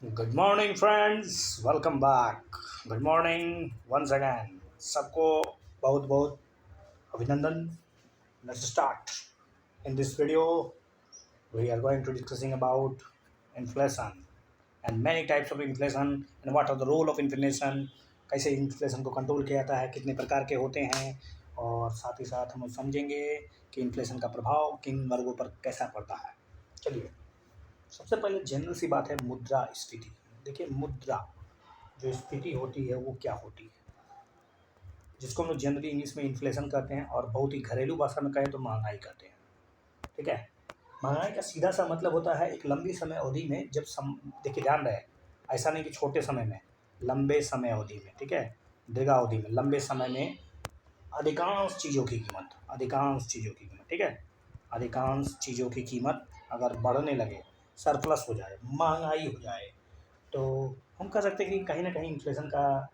Good morning friends, welcome back. Good morning once again. सबको बहुत बहुत अभिनंदन। Let's start. In this video we are going to discussing about inflation and many types of inflation and what are the role of inflation. कैसे inflation को control किया जाता है, कितने प्रकार के होते हैं, और साथ ही साथ हम समझेंगे कि इन्फ्लेशन का प्रभाव किन वर्गों पर कैसा पड़ता है। चलिए, सबसे पहले जनरल सी बात है मुद्रा स्फीति। देखिए, मुद्रा जो स्फीति होती है वो क्या होती है, जिसको हम लोग जनरली इंग्लिश में इन्फ्लेशन कहते हैं और बहुत ही घरेलू भाषा में कहें तो महंगाई कहते हैं। ठीक है। महंगाई का सीधा सा मतलब होता है एक लंबी समय अवधि में जब देखिए, ध्यान रहे, ऐसा नहीं कि छोटे समय में, लंबे समय अवधि में। ठीक है। दीर्घावधि में, लंबे समय में अधिकांश चीज़ों की कीमत। ठीक है। अधिकांश चीज़ों की कीमत अगर बढ़ने लगे, सरप्लस हो जाए, महंगाई हो जाए, तो हम कह सकते हैं कि कहीं ना कहीं इन्फ्लेशन का।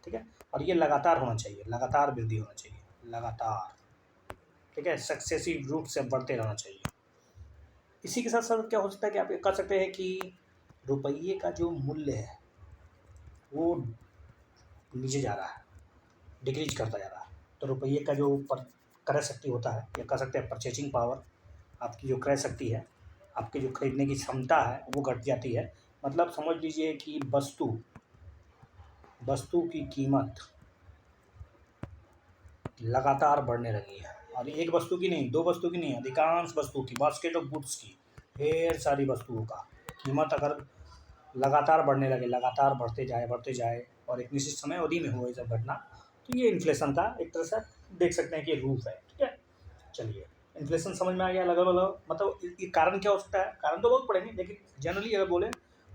ठीक है। और ये लगातार होना चाहिए, लगातार वृद्धि होना चाहिए, लगातार। ठीक है, सक्सेसिव रूप से बढ़ते रहना चाहिए। इसी के साथ साथ क्या हो सकता है कि आप ये कह सकते हैं कि रुपये का जो मूल्य है वो नीचे जा रहा है, डिक्रीज करता जा रहा है। तो रुपये का जो क्रय शक्ति होता है, या कह सकते हैं परचेजिंग पावर, आपकी जो क्रय शक्ति है, आपकी जो खरीदने की क्षमता है वो घट जाती है। मतलब समझ लीजिए कि वस्तु वस्तु की कीमत लगातार बढ़ने लगी है, और एक वस्तु की नहीं, दो वस्तु की नहीं, अधिकांश वस्तु की, बास्केट ऑफ गुड्स की, ढेर सारी वस्तुओं का कीमत अगर लगातार बढ़ने लगे, लगातार बढ़ते जाए और एक निश्चित समय अवधि में हो ये सब घटना, तो ये इन्फ्लेशन का एक तरह से देख सकते हैं कि रूप है। ठीक है। चलिए, इन्फ्लेशन समझ में आ गया। अलग अलग मतलब ये कारण क्या हो सकता है, कारण तो बहुत पड़ेंगे, लेकिन जनरली अगर बोले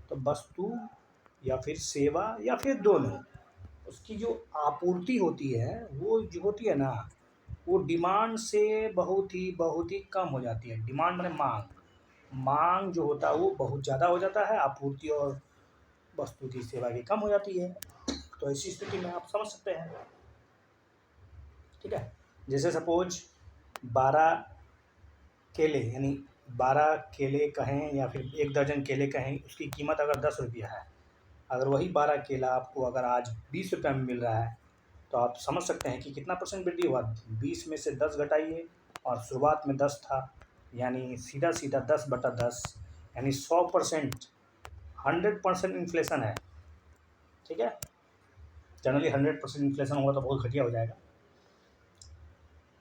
तो वस्तु या फिर सेवा या फिर दोनों, उसकी जो आपूर्ति होती है वो जो होती है ना, वो डिमांड से बहुत ही कम हो जाती है। डिमांड माने मांग, मांग जो होता है वो बहुत ज़्यादा हो जाता है, आपूर्ति और वस्तु की सेवा की कम हो जाती है। तो ऐसी स्थिति में आप समझ सकते हैं। ठीक है। जैसे सपोज 12 केले, यानी 12 केले कहें या फिर 1 दर्जन केले कहें, उसकी कीमत अगर 10 रुपया है, अगर वही 12 केला आपको अगर आज 20 रुपये में मिल रहा है, तो आप समझ सकते हैं कि कितना परसेंट वृद्धि हुआ। 20 में से 10 घटाइए, और शुरुआत में 10 था, यानी सीधा सीधा 10/10, यानी 100%, 100% इन्फ्लेशन है। ठीक है। जनरली 100% इन्फ्लेशन हुआ तो बहुत घटिया हो जाएगा।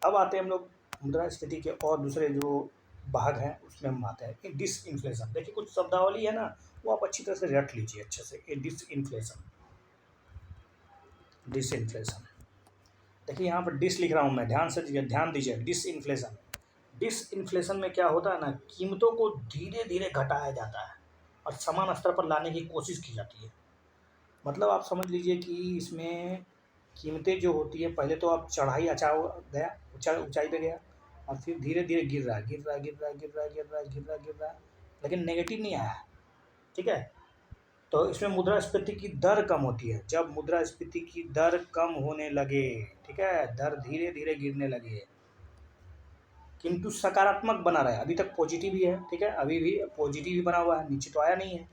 अब आते हैं हम लोग मुद्रास्फीति के और दूसरे जो भाग हैं, उसमें हम आते हैं कि डिस इन्फ्लेशन। देखिए, कुछ शब्दावली है ना, वो आप अच्छी तरह से रट लीजिए अच्छे से। ये डिस इन्फ्लेशन, डिस इन्फ्लेशन। देखिए, यहाँ पर डिस लिख रहा हूँ मैं, ध्यान दीजिए। डिस इन्फ्लेशन, डिस इन्फ्लेशन में क्या होता है ना, कीमतों को धीरे धीरे घटाया जाता है और समान स्तर पर लाने की कोशिश की जाती है। मतलब आप समझ लीजिए कि इसमें कीमतें जो होती है, पहले तो आप चढ़ाई गया, ऊंचाई पे गया, और फिर धीरे धीरे गिर रहा है, गिर रहा है, गिर रहा है, गिर रहा है, गिर रहा है, गिर रहा है, गिर रहा है, लेकिन नेगेटिव नहीं आया है। ठीक है। तो इसमें मुद्रास्फीति की दर कम होती है। जब मुद्रास्फीति की दर कम होने लगे, ठीक है, दर धीरे धीरे गिरने लगे, किंतु सकारात्मक बना रहा है, अभी तक पॉजिटिव ही है। ठीक है, अभी भी पॉजिटिव ही बना हुआ है, नीचे तो आया नहीं है।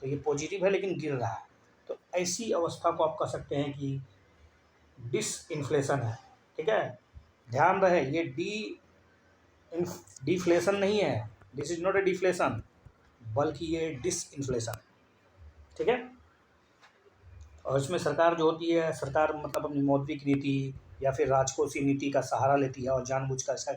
तो ये पॉजिटिव है लेकिन गिर रहा है। तो ऐसी अवस्था को आप कह सकते हैं कि डिस इन्फ्लेशन है। ठीक है। ध्यान रहे, ये डिफ्लेशन नहीं है, this is not a deflation, बल्कि ये डिस इन्फ्लेशन। ठीक है। और इसमें सरकार जो होती है, सरकार मतलब अपनी मौद्रिक नीति या फिर राजकोषीय नीति का सहारा लेती है और जानबूझकर ऐसा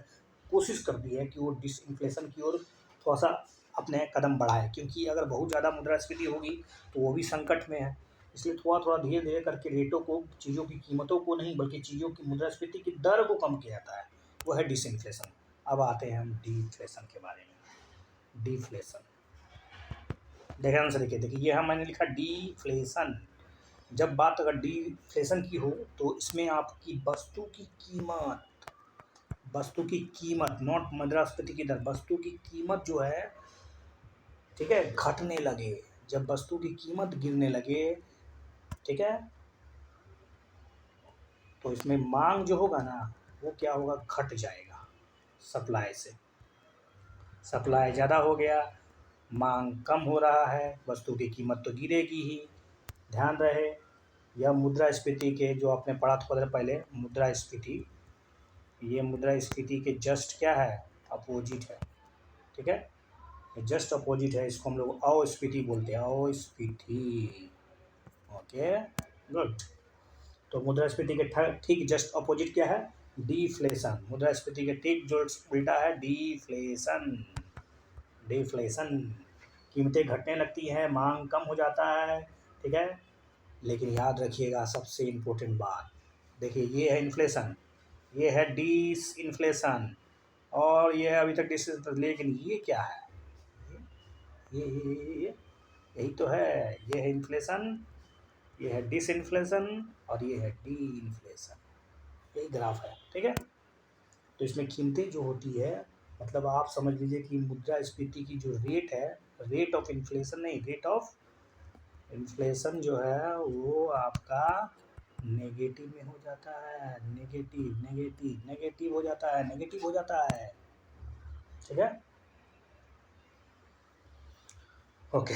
कोशिश करती है कि वो डिस इन्फ्लेशन की ओर थोड़ा सा अपने कदम बढ़ाए, क्योंकि अगर बहुत ज़्यादा मुद्रास्फीति होगी तो वो भी संकट में है। इसलिए थोड़ा थोड़ा धीरे धीरे करके रेटों को, चीज़ों की कीमतों को नहीं बल्कि चीज़ों की मुद्रास्फीति की दर को कम किया जाता है, वो है डिस इन्फ्लेशन। अब आते हैं हम डीफ्लेशन के बारे में। डीफ्लेशन, ध्यान से देखिए, ये यहाँ मैंने लिखा डीफ्लेशन। जब बात अगर डिफ्लेशन की हो तो इसमें आपकी वस्तु की कीमत, नॉट मुद्रास्फीति की दर, वस्तु की कीमत जो है, ठीक है, घटने लगे। जब वस्तु की कीमत गिरने लगे, ठीक है, तो इसमें मांग जो होगा ना, वो क्या होगा, घट जाएगा। सप्लाई से, सप्लाई ज़्यादा हो गया मांग कम हो रहा है, वस्तु की कीमत तो गिरेगी ही। ध्यान रहे, यह मुद्रास्फीति के जो आपने पढ़ा था पहले, मुद्रास्फीति, ये मुद्रास्फीति के जस्ट क्या है, अपोजिट है। ठीक है, ये जस्ट अपोजिट है, इसको हम लोग अस्फीति बोलते हैं, अस्फीति। Okay, good. तो मुद्रास्फीति के ठीक जस्ट अपोजिट क्या है, डिफ्लेशन। मुद्रास्फीति के ठीक जो उल्टा है डिफ्लेशन। डिफ्लेशन, कीमतें घटने लगती हैं, मांग कम हो जाता है। ठीक है, लेकिन याद रखिएगा सबसे इम्पोर्टेंट बात, देखिए ये है इन्फ्लेशन, ये है डिस इन्फ्लेशन, और ये है अभी तक डिस, लेकिन ये क्या है, ये यही तो है, ये है इन्फ्लेशन, ये है डिस इन्फ्लेशन, और ये है डी इन्फ्लेशन। यही ग्राफ है। ठीक है, तो इसमें कीमतें जो होती है, मतलब आप समझ लीजिए कि मुद्रास्फीति की जो रेट है, रेट ऑफ इन्फ्लेशन नहीं, रेट ऑफ इन्फ्लेशन जो है वो आपका नेगेटिव में हो जाता है, नेगेटिव नेगेटिव नेगेटिव हो जाता है, नेगेटिव हो जाता है। ठीक है, ओके।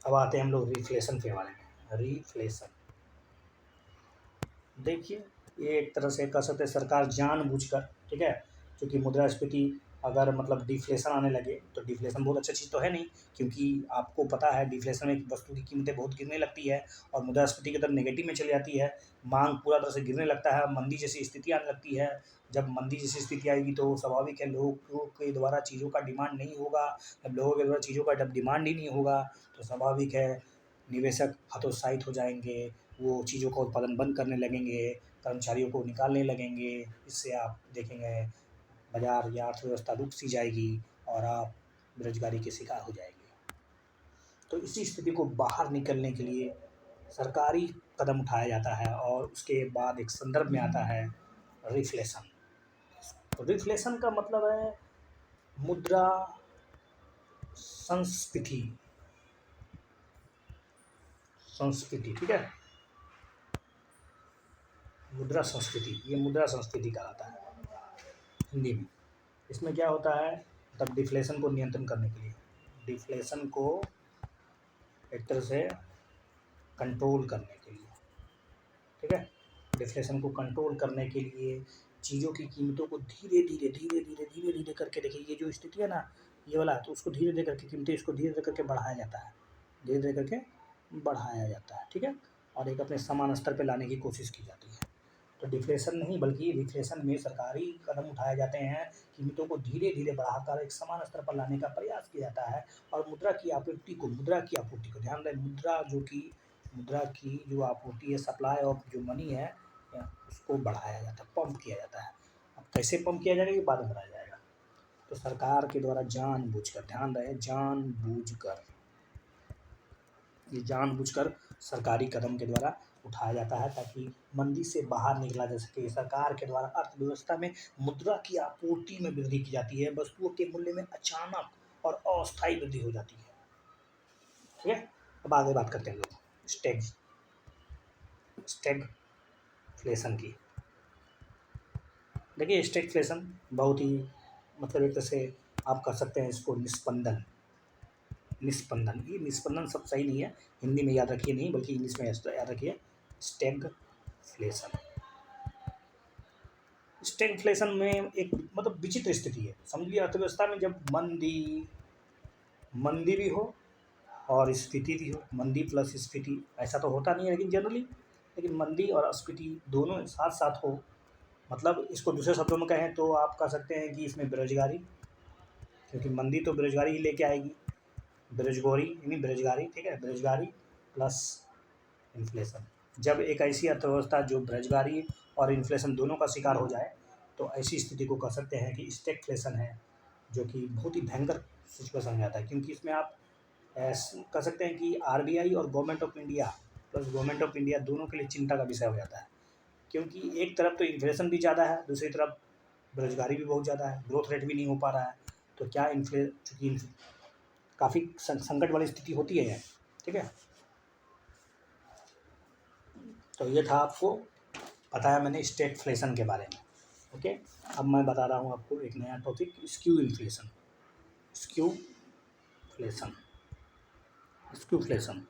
अब आते हैं हम लोग रिफ्लेशन के बारे में। रिफ्लेशन, देखिए ये एक तरह से कह सकते हैं सरकार जानबूझकर, ठीक है, क्योंकि मुद्रास्फीति अगर मतलब डिफ्लेशन आने लगे तो डिफ्लेशन बहुत अच्छी चीज़ तो है नहीं, क्योंकि आपको पता है डिफ्लेशन में वस्तु की कीमतें बहुत गिरने लगती है और मुद्रास्फीति की तरफ नेगेटिव में चली जाती है, मांग पूरा तरह से गिरने लगता है, मंदी जैसी स्थिति आने लगती है। जब मंदी जैसी स्थिति आएगी तो स्वाभाविक है लोगों के द्वारा चीज़ों का डिमांड नहीं होगा। जब लोगों के द्वारा चीज़ों का जब डिमांड ही नहीं होगा तो स्वाभाविक है निवेशक हतोत्साहित हो जाएंगे, वो चीज़ों का उत्पादन बंद करने लगेंगे, कर्मचारियों को निकालने लगेंगे। इससे आप देखेंगे बाजार या अर्थव्यवस्था रुक सी जाएगी और आप बेरोजगारी के शिकार हो जाएंगे। तो इसी स्थिति को बाहर निकलने के लिए सरकारी कदम उठाया जाता है और उसके बाद एक संदर्भ में आता है रिफ्लेशन। तो रिफ्लेशन का मतलब है मुद्रा संस्फीति, संस्फीति। ठीक है, मुद्रा संस्कृति, ये मुद्रा संस्कृति कहलाता है हिंदी में। इसमें क्या होता है, तब डिफ्लेशन को नियंत्रण करने के लिए, डिफ्लेशन को एक तरह से कंट्रोल करने के लिए, ठीक है, डिफ्लेशन को कंट्रोल करने के लिए चीज़ों की कीमतों को धीरे धीरे धीरे धीरे धीरे धीरे करके, देखिए ये जो स्थिति है ना ये वाला, तो उसको धीरे धीरे करके कीमतें इसको धीरे धीरे करके बढ़ाया जाता है, धीरे धीरे करके बढ़ाया जाता है। ठीक है, और एक अपने समान स्तर पर लाने की कोशिश की जाती है। तो डिफ्लेशन नहीं बल्कि रिफ्लेशन में सरकारी कदम उठाए जाते हैं, कीमतों को धीरे धीरे बढ़ाकर एक समान स्तर पर लाने का प्रयास किया जाता है और मुद्रा की आपूर्ति को ध्यान दें, मुद्रा की जो आपूर्ति है, सप्लाई ऑफ जो मनी है उसको बढ़ाया जाता है, पंप किया जाता है। अब कैसे पंप किया जाएगा ये बाद में बताया जाएगा। तो सरकार के द्वारा जानबूझकर, ध्यान रहे जानबूझकर, ये जानबूझकर सरकारी कदम के द्वारा उठाया जाता है ताकि मंदी से बाहर निकला जा सके। सरकार के द्वारा अर्थव्यवस्था में मुद्रा की आपूर्ति में वृद्धि की जाती है, वस्तुओं के मूल्य में अचानक और अस्थायी वृद्धि हो जाती है। ठीक है, अब आगे बात करते हैं लोग स्टैगफ्लेशन की। देखिए स्टैगफ्लेशन बहुत ही मतलब एक तरह से आप कह सकते हैं इसको निस्पंदन, ये निस्पंदन सब सही नहीं है, हिंदी में याद रखिए नहीं बल्कि इंग्लिश में याद रखिए, स्टैगफ्लेशन। स्टैगफ्लेशन में एक मतलब विचित्र स्थिति है, समझिए अर्थव्यवस्था में जब मंदी भी हो और स्फीति भी हो, मंदी प्लस स्फीति ऐसा तो होता नहीं है लेकिन जनरली, लेकिन मंदी और स्फीति दोनों साथ साथ हो, मतलब इसको दूसरे शब्दों में कहें तो आप कह सकते हैं कि इसमें बेरोजगारी, क्योंकि मंदी तो बेरोजगारी ही लेके आएगी, बेरोजगारी, ठीक है, बेरोजगारी प्लस इन्फ्लेशन। जब एक ऐसी अर्थव्यवस्था जो बेरोजगारी और इन्फ्लेशन दोनों का शिकार हो जाए तो ऐसी स्थिति को कह सकते हैं कि स्टैगफ्लेशन है, जो कि बहुत ही भयंकर सिचुएशन हो जाता है, क्योंकि इसमें आप कह सकते हैं कि आरबीआई और government of India plus government of India दोनों के लिए चिंता का विषय हो जाता है, क्योंकि एक तरफ तो इन्फ्लेशन भी ज़्यादा है, दूसरी तरफ बेरोजगारी भी बहुत ज़्यादा है, ग्रोथ रेट भी नहीं हो पा रहा है, तो क्या चूँकि काफ़ी संकट वाली स्थिति होती है। ठीक है, तो ये था आपको बताया मैंने स्टैगफ्लेशन के बारे में। ओके, अब मैं बता रहा हूँ आपको एक नया topic, skew inflation. Skew flation, skewflation,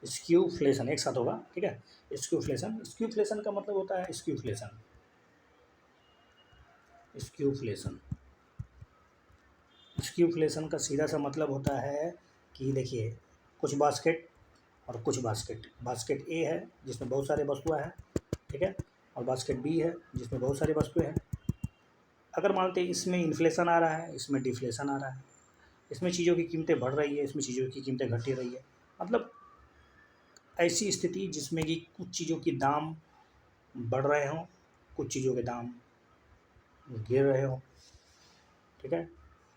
skewflation एक साथ होगा, ठीक है। स्क्यूफ्लेशन, स्क्यूफ्लेशन का मतलब होता है स्क्यूफ्लेशन, स्क्यूफ्लेशन, स्क्यूफ्लेशन का सीधा सा मतलब होता है कि देखिए कुछ बास्केट और कुछ बास्केट, बास्केट ए है जिसमें बहुत सारे वस्तुएं हैं, ठीक है, और बास्केट बी है जिसमें बहुत सारी वस्तुएं हैं। अगर मानते हैं इसमें इन्फ्लेशन आ रहा है, इसमें डिफ्लेशन आ रहा है, इसमें चीज़ों की कीमतें बढ़ रही है, इसमें चीज़ों की कीमतें घट रही है, मतलब ऐसी स्थिति जिसमें कि कुछ चीज़ों की दाम बढ़ रहे हों, कुछ चीज़ों के दाम गिर रहे हों, ठीक है।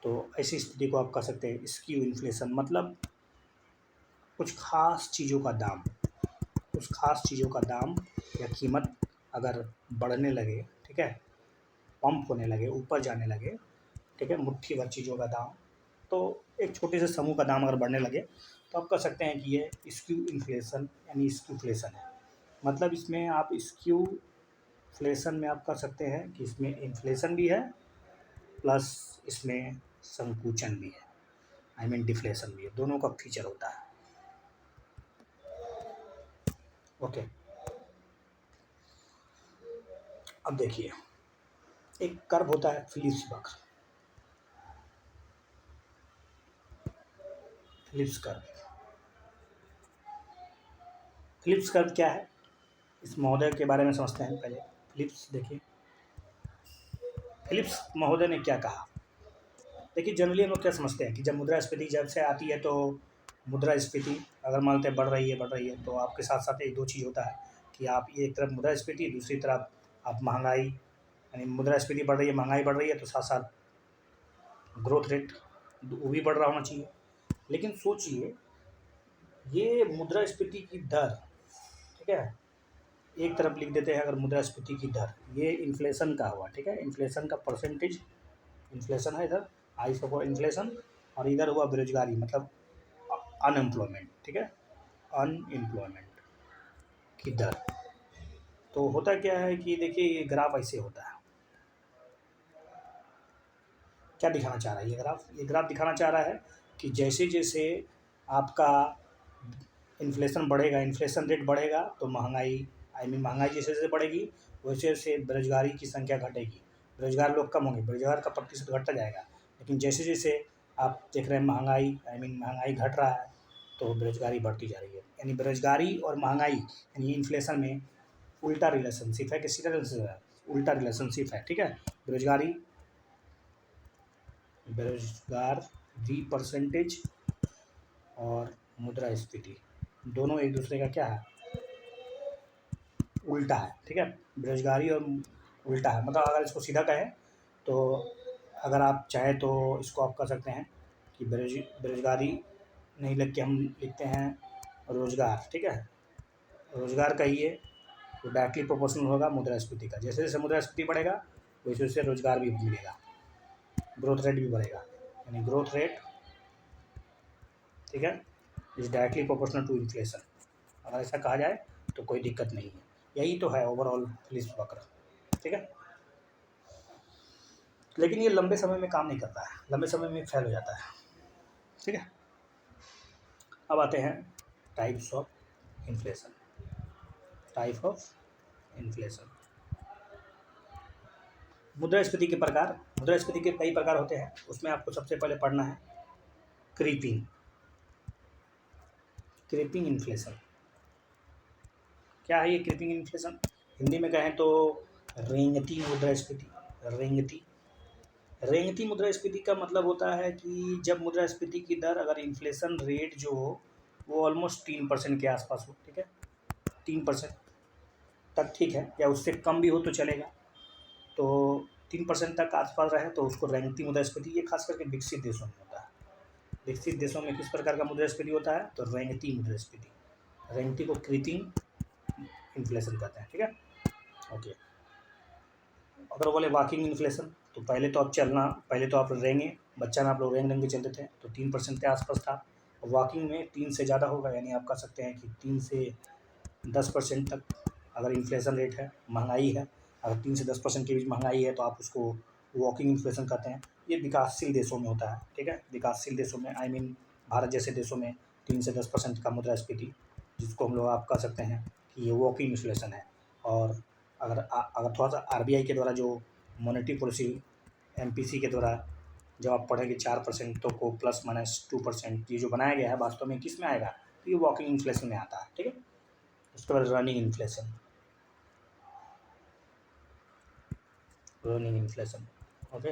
तो ऐसी स्थिति को आप कह सकते हैं स्क्यू इन्फ्लेशन, मतलब कुछ ख़ास चीज़ों का दाम, कुछ ख़ास चीज़ों का दाम या कीमत अगर बढ़ने लगे, ठीक है, पंप होने लगे, ऊपर जाने लगे, ठीक है, मुट्ठी भर चीज़ों का दाम, तो एक छोटे से समूह का दाम अगर बढ़ने लगे तो आप कह सकते हैं कि ये स्क्यू इन्फ्लेशन यानी स्क्यूफ्लेशन है। मतलब इसमें आप स्क्यूफ्लेशन में आप कह सकते हैं कि इसमें इन्फ्लेशन भी है प्लस इसमें संकुचन भी है, आई मीन डिफ्लेशन भी है, दोनों का फीचर होता है। ओके, अब देखिए एक कर्व होता है फिलिप्स वक्र, फिलिप्स कर्व, फिलिप्स कर्व क्या है इस महोदय के बारे में समझते हैं पहले। फिलिप्स देखिए, फिलिप्स महोदय ने क्या कहा। देखिए जनरली हम लोग क्या समझते हैं कि जब मुद्रास्फीति जब से आती है तो मुद्रास्फीति अगर मानते हैं बढ़ रही है तो आपके साथ साथ एक दो चीज़ होता है कि आप एक तरफ मुद्रास्फीति, दूसरी तरफ आप महंगाई, यानी मुद्रास्फीति बढ़ रही है, महंगाई बढ़ रही है, तो साथ साथ ग्रोथ रेट वो भी बढ़ रहा होना चाहिए। लेकिन सोचिए ये मुद्रास्फीति की दर, ठीक है, एक तरफ लिख देते हैं अगर मुद्रास्फीति की दर, ये इन्फ्लेशन का हुआ, ठीक है, इन्फ्लेशन का परसेंटेज, इन्फ्लेशन है इधर, आई सपोज इन्फ्लेशन, और इधर हुआ बेरोजगारी मतलब अनएम्प्लॉयमेंट, ठीक है, अनएम्प्लॉयमेंट की दर। तो होता क्या है कि देखिए ये ग्राफ ऐसे होता है, क्या दिखाना चाह रहा है ये ग्राफ, ये ग्राफ दिखाना चाह रहा है कि जैसे जैसे आपका इन्फ्लेशन बढ़ेगा, इन्फ्लेशन रेट बढ़ेगा तो महंगाई, आई मीन महंगाई जैसे जैसे बढ़ेगी वैसे वैसे बेरोजगारी की संख्या घटेगी, बेरोजगार लोग कम होंगे, बेरोजगार का प्रतिशत घटता जाएगा। लेकिन जैसे जैसे आप देख रहे हैं महंगाई, आई मीन महंगाई घट रहा है तो बेरोजगारी बढ़ती जा रही है, यानी बेरोजगारी और महंगाई यानी इन्फ्लेशन में उल्टा रिलेशनशिप है, किसी तरह से उल्टा रिलेशनशिप है, ठीक है। बेरोजगारी, बेरोजगारी परसेंटेज और मुद्रास्फीति दोनों एक दूसरे का क्या है, उल्टा है, ठीक है। बेरोजगारी और उल्टा है, मतलब अगर इसको सीधा कहें तो अगर आप चाहें तो इसको आप कह सकते हैं कि बेरोजगारी नहीं लिख के हम लिखते हैं रोजगार, ठीक है, रोजगार कहिए तो डायरेक्टली प्रोपोर्शनल होगा मुद्रास्फीति का, जैसे जैसे मुद्रास्फीति बढ़ेगा वैसे वैसे रोजगार भी मिलेगा, ग्रोथ रेट भी बढ़ेगा, यानी ग्रोथ रेट, ठीक है, is directly proportional to inflation. अगर ऐसा कहा जाए तो कोई दिक्कत नहीं है, यही तो है ओवरऑल फिलिप्स वक्र, ठीक है। लेकिन ये लंबे समय में काम नहीं करता है, लंबे समय में फेल हो जाता है, ठीक है। अब आते हैं types of inflation, type of inflation, मुद्रास्फीति के प्रकार, मुद्रास्फीति के कई प्रकार होते हैं, उसमें आपको सबसे पहले पढ़ना है क्रीपिंग, क्रीपिंग इन्फ्लेशन। क्या है ये क्रीपिंग इन्फ्लेशन, हिंदी में कहें तो रेंगती मुद्रास्फीति, रेंगती, रेंगती मुद्रास्फीति का मतलब होता है कि जब मुद्रास्फीति की दर अगर इन्फ्लेशन रेट जो हो वो ऑलमोस्ट 3% के आसपास हो, ठीक है, 3% तक ठीक है, या उससे कम भी हो तो चलेगा, तो 3% तक आसपास रहे तो उसको रेंगती मुद्रास्फीति, ये खास करके विकसित देशों में होता है। विकसित देशों में किस प्रकार का मुद्रास्फीति होता है, तो रेंगती मुद्रास्फीति, रेंगती को क्रीपिंग इन्फ्लेशन कहते हैं, ठीक है। ओके, अगर बोले वॉकिंग इन्फ्लेशन तो पहले तो आप चलना, पहले तो आप रेंगे, बच्चा में आप लोग रेंग रेंग के चलते थे तो 3% के आसपास था, वॉकिंग में 3 से ज़्यादा होगा, यानी आप कह सकते हैं कि 3 से 10% तक अगर इन्फ्लेशन रेट है, महंगाई है, अगर 3 से 10% के बीच महंगाई है तो आप उसको वॉकिंग इन्फ्लेशन कहते हैं। ये विकासशील देशों में होता है, ठीक है। विकासशील देशों में आई मीन भारत जैसे देशों में 3 से 10% का मुद्रास्फीति, जिसको हम लोग आप कह सकते हैं कि ये वॉकिंग इन्फ्लेशन है। और अगर थोड़ा सा आरबीआई के द्वारा जो मॉनेटरी पॉलिसी एमपीसी के द्वारा जब आप पढ़ेंगे 4% तो को ±2% ये जो बनाया गया है वास्तव में किस में आएगा, तो ये वॉकिंग इन्फ्लेशन में आता है, ठीक है। उसके बाद running inflation, okay.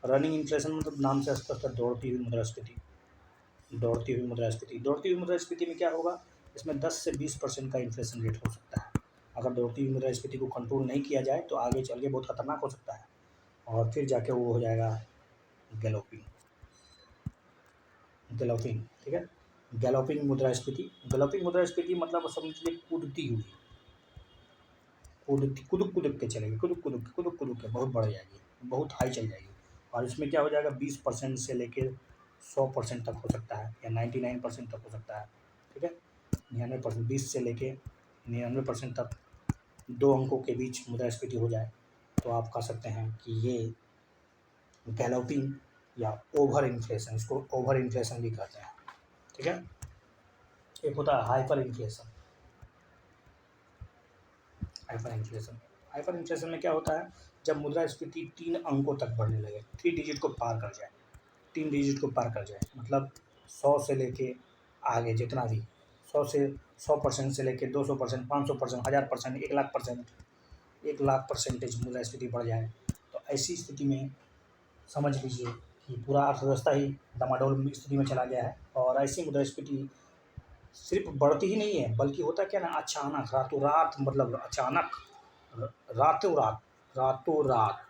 Running inflation मतलब नाम से स्पष्ट है, दौड़ती हुई मुद्रास्फीति। दौड़ती हुई मुद्रास्फीति में क्या होगा, इसमें 10 से 20% का इन्फ्लेशन रेट हो सकता है। अगर दौड़ती हुई मुद्रास्फीति को कंट्रोल नहीं किया जाए तो आगे चल के बहुत खतरनाक हो सकता है, और फिर जाके वो हो जाएगा गैलोपिंग, ठीक है। गैलोपिंग मुद्रास्फीति मतलब समझ लीजिए कूदती हुई, कुदुक के चलेगी, कुदुक के बहुत बढ़ जाएगी, बहुत हाई चल जाएगी। और इसमें क्या हो जाएगा, 20% से लेकर 100% तक हो सकता है, या 99% तक हो सकता है, ठीक है। 99%, 20 से लेके 99% तक 2 अंकों के बीच मुद्रास्फीति हो जाए तो आप कह सकते हैं कि ये गैलोपिंग या ओवर इन्फ्लेशन, इसको ओवर इन्फ्लेशन भी कहते हैं, ठीक है। एक होता है हाइपर इन्फ्लेशन। हाइपर इन्फ्लेशन में क्या होता है, जब मुद्रास्फीति 3 अंकों तक बढ़ने लगे, 3 डिजिट को पार कर जाए, 3 डिजिट को पार कर जाए, मतलब 100 से लेके आगे जितना भी 100% से लेके 200%, 500%, 1000%, 1,00,000%, 1,00,000 परसेंटेज मुद्रास्फीति बढ़ जाए, तो ऐसी स्थिति में समझ लीजिए कि पूरा अर्थव्यवस्था ही डामाडोल स्थिति में चला गया है। और ऐसी मुद्रास्फीति सिर्फ बढ़ती ही नहीं है, बल्कि होता क्या ना, अचानक रातों रात, मतलब अचानक रातों रात,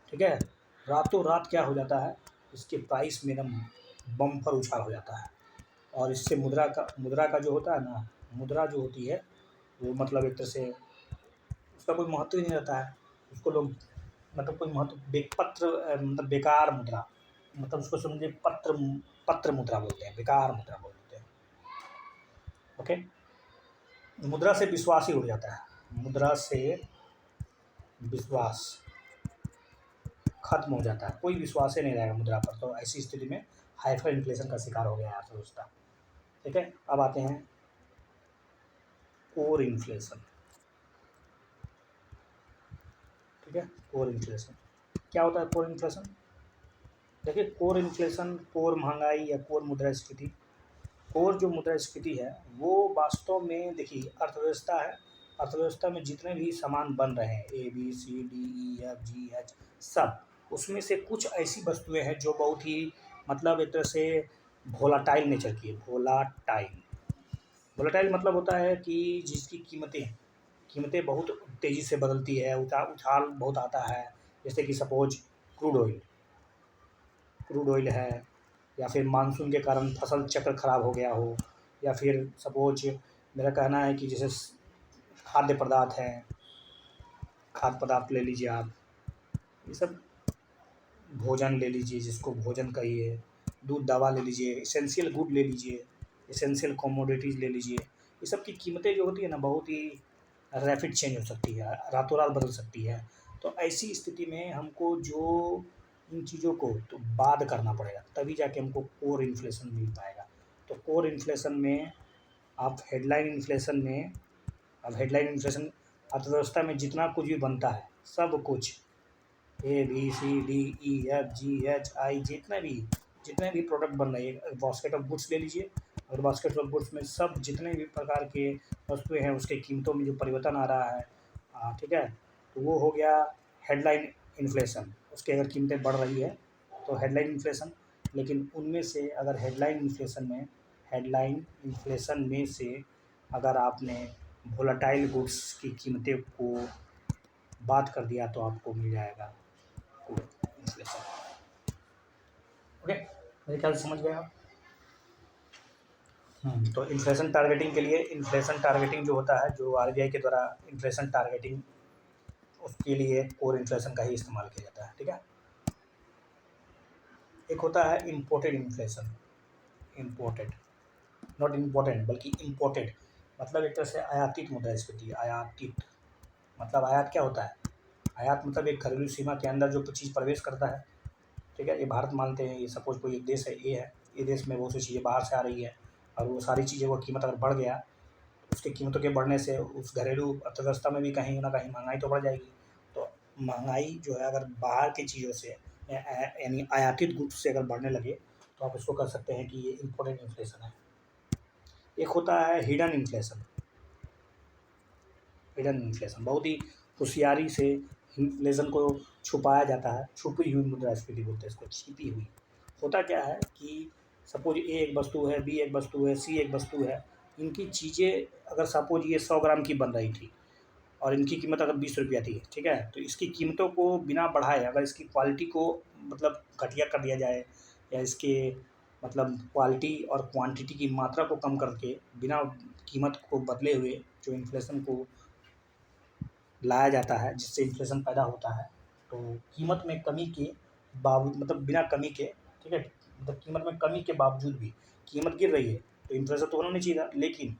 ठीक है। रातों रात क्या हो जाता है, इसके प्राइस में एकदम बम्पर उछाल हो जाता है। और इससे मुद्रा का जो होता है ना, मुद्रा जो होती है वो मतलब एक तरह से उसका कोई महत्व ही नहीं रहता है। उसको लोग मतलब कोई महत्व मतलब बेकार मुद्रा, मतलब उसको समझे पत्र मुद्रा बोलते हैं, बेकार मुद्रा बोलते हैं, ओके। मुद्रा से विश्वास ही उड़ जाता है, मुद्रा से विश्वास खत्म हो जाता है, कोई विश्वास ही नहीं रहेगा मुद्रा पर। तो ऐसी स्थिति में हाइपर इन्फ्लेशन का शिकार हो गया है अर्थव्यवस्था, ठीक है। अब आते हैं कोर इन्फ्लेशन, ठीक है। कोर इन्फ्लेशन क्या होता है, कोर इन्फ्लेशन देखिए, कोर इन्फ्लेशन, कोर महंगाई या कोर मुद्रास्फीति, कोर जो मुद्रास्फीति है वो वास्तव में देखिए अर्थव्यवस्था है, अर्थव्यवस्था में जितने भी सामान बन रहे हैं ABCDEFGH सब, उसमें से कुछ ऐसी वस्तुएं हैं जो बहुत ही मतलब एक तरह से वोलाटाइल नेचर की है। वोलाटाइल मतलब होता है कि जिसकी कीमतें बहुत तेज़ी से बदलती है, उछाल बहुत आता है। जैसे कि सपोज क्रूड ऑयल है, या फिर मानसून के कारण फसल चक्र खराब हो गया हो, या फिर सपोज मेरा कहना है कि जैसे खाद्य पदार्थ है, खाद्य पदार्थ ले लीजिए आप, ये सब भोजन ले लीजिए, जिसको भोजन कहिए, दूध दवा ले लीजिए, एसेंशियल गुड ले लीजिए, एसेंशियल कमोडिटीज़ ले लीजिए, ये सब की कीमतें जो होती है ना बहुत ही रैपिड चेंज हो सकती है, रातों रात बदल सकती है। तो ऐसी स्थिति में हमको जो इन चीज़ों को तो बाद करना पड़ेगा, तभी जाके हमको कोर इन्फ्लेशन मिल पाएगा। तो कोर इन्फ्लेशन में आप हेडलाइन इन्फ्लेशन अर्थव्यवस्था में जितना कुछ भी बनता है, सब कुछ ABCDEFGHI जितने भी प्रोडक्ट बन रहे हैं, बास्केट ऑफ गुड्स ले लीजिए, और बास्केट ऑफ गुड्स में सब जितने भी प्रकार के वस्तुएं हैं उसके कीमतों में जो परिवर्तन आ रहा है, ठीक है, तो वो हो गया हेडलाइन इन्फ्लेशन। उसकी अगर कीमतें बढ़ रही है तो हेडलाइन इन्फ्लेशन। लेकिन उनमें से अगर हेडलाइन इन्फ्लेशन में से अगर आपने वोलेटाइल गुड्स की कीमतें को बात कर दिया तो आपको मिल जाएगा कोर इन्फ्लेशन, ओके। मेरे ख्याल से समझ गए आप। तो इन्फ्लेशन टारगेटिंग के लिए, इन्फ्लेशन टारगेटिंग जो होता है, जो आरबीआई के द्वारा इन्फ्लेशन टारगेटिंग, उसके लिए कोर इन्फ्लेशन का ही इस्तेमाल किया जाता है, ठीक है। एक होता है imported inflation, imported not important बल्कि इम्पोर्टेड, मतलब एक तरह से आयातित मुद्रास्फीति। आयातित मतलब आयात क्या होता है, आयात मतलब एक घरेलू सीमा के अंदर जो चीज़ प्रवेश करता है ठीक है, ये भारत मानते हैं, ये सपोज़ कोई एक देश है, ये देश में बहुत सी चीज़ें बाहर से आ रही है और वो सारी चीज़ों की कीमत अगर बढ़ गया, उसकी कीमतों के बढ़ने से उस घरेलू अर्थव्यवस्था में भी कहीं न कहीं महँगाई तो बढ़ जाएगी। तो महँगाई जो है अगर बाहर की चीज़ों से यानी आयातित गुड्स से अगर बढ़ने लगे, तो आप इसको कह सकते हैं कि ये इम्पोर्टेड इन्फ्लेशन है। एक होता है हिडन इन्फ्लेशन। हिडन इन्फ्लेशन बहुत ही होशियारी से इन्फ्लेशन को छुपाया जाता है, छुपी हुई मुद्रास्फीति बोलते हैं इसको, छिपी हुई। होता क्या है कि सपोज़ ए एक वस्तु है, बी एक वस्तु है, सी एक वस्तु है, इनकी चीज़ें अगर सपोज़ ये 100 ग्राम की बन रही थी और इनकी कीमत अगर ₹20 थी, ठीक है? तो इसकी कीमतों को बिना बढ़ाए अगर इसकी क्वालिटी को मतलब घटिया कर दिया जाए या इसके मतलब क्वालिटी और क्वांटिटी की मात्रा को कम करके बिना कीमत को बदले हुए जो इन्फ्लेशन को लाया जाता है, जिससे इन्फ्लेशन पैदा होता है, तो कीमत में कमी के बावजूद मतलब बिना कमी के, ठीक है? मतलब कीमत में कमी के बावजूद भी कीमत गिर रही है, तो इन्फ्लेशन तो होना नहीं चाहिए था। लेकिन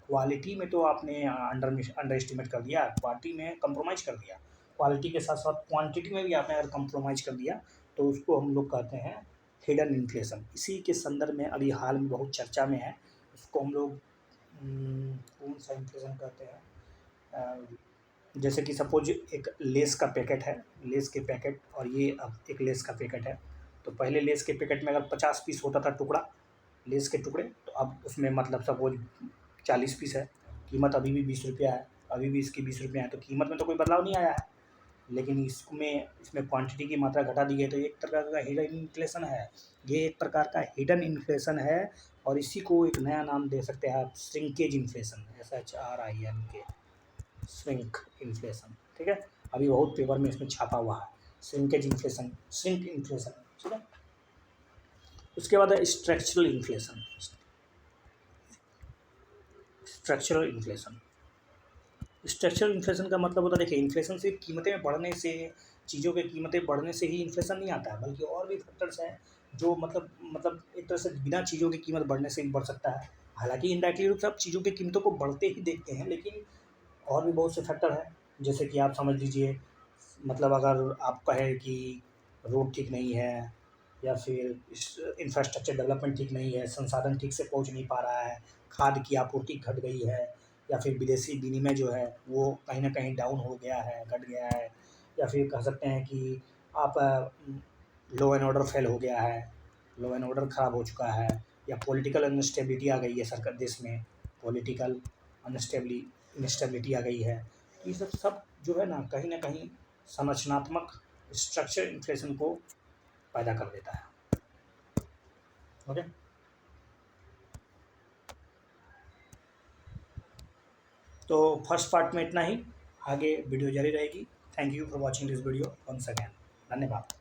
क्वालिटी में तो आपने अंडर एस्टिमेट कर दिया, क्वालिटी में कंप्रोमाइज़ कर दिया। क्वालिटी के साथ-साथ क्वांटिटी में भी आपने अगर कंप्रोमाइज़ कर दिया, तो उसको हम लोग कहते हैं हिडन इन्फ्लेशन। इसी के संदर्भ में अभी हाल में बहुत चर्चा में है, उसको हम लोग कौन-सा इन्फ्लेशन कहते हैं? जैसे कि सपोज एक लेस का पैकेट है, लेस के पैकेट और ये अब एक लेस का पैकेट है, तो पहले लेस के पैकेट में अगर 50 पीस होता था टुकड़ा, लेस के टुकड़े, तो अब उसमें मतलब सपोज 40 पीस है, कीमत अभी भी ₹20 है, अभी भी इसकी ₹20 है, तो कीमत में तो कोई बदलाव नहीं आया है। लेकिन इसमें क्वांटिटी की मात्रा घटा दी है, तो एक प्रकार का हिडन इन्फ्लेशन है। ये एक प्रकार का हिडन इन्फ्लेशन है और इसी को एक नया नाम दे सकते हैं आप, shrinkage inflation, SHRINK, shrink inflation, ठीक है? अभी बहुत पेपर में इसमें छापा हुआ है, श्रिंकेज इन्फ्लेशन, श्रिंक इन्फ्लेशन, ठीक है? उसके बाद है structural inflation. Structural inflation, structural inflation का मतलब होता है, देखिए इन्फ्लेशन सिर्फ कीमतें बढ़ने से, चीज़ों की कीमतें बढ़ने से ही इन्फ्लेशन नहीं आता है, बल्कि और भी फैक्टर्स हैं जो मतलब एक तरह से बिना चीज़ों की कीमत बढ़ने से भी बढ़ सकता है। हालाँकि इनडायरेक्टली रूप से आप चीज़ों की कीमतों को बढ़ते ही देखते हैं, लेकिन और भी बहुत से फैक्टर हैं। जैसे कि आप समझ लीजिए, मतलब अगर आप कहें कि रोड ठीक नहीं है या फिर इंफ्रास्ट्रक्चर डेवलपमेंट ठीक नहीं है, संसाधन ठीक से पहुंच नहीं पा रहा है, खाद की आपूर्ति घट गई है, या फिर विदेशी विनिमय जो है वो कहीं न कहीं डाउन हो गया है, घट गया है, या फिर कह सकते हैं कि आप लॉ एंड ऑर्डर फेल हो गया है, लॉ एंड ऑर्डर ख़राब हो चुका है, या पॉलिटिकल अनस्टेबिलिटी आ गई है सरकार देश में, पॉलिटिकल इंस्टेबिलिटी आ गई है। तो ये सब जो है ना, कहीं न कहीं संरचनात्मक स्ट्रक्चर इन्फ्लेशन को पैदा कर देता है। ओके? तो फर्स्ट पार्ट में इतना ही, आगे वीडियो जारी रहेगी। Thank you for watching this video once again. धन्यवाद।